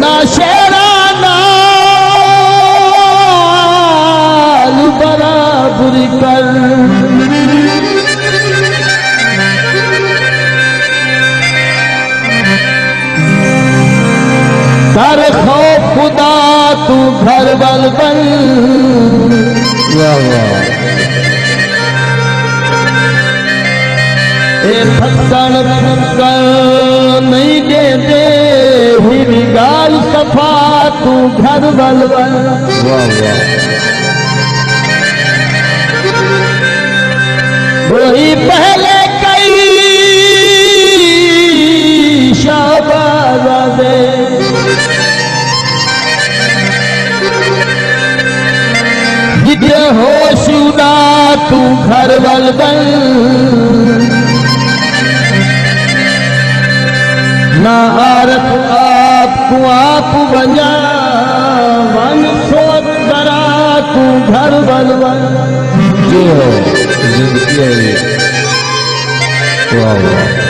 ना शेरा नाल बराबरी कर कर खो खुदा तू घर बल बल फक्कड़ फक्कड़ नहीं दे दे हिरी गाल सफा तू घर बल बल वही पहले कई शाबाश दे जिधे होश उड़ा तू घर बल बल ना आरत आपको आप बजा वन सोच करा तू घर बल बल जो जिंदगी है। वाह वाह।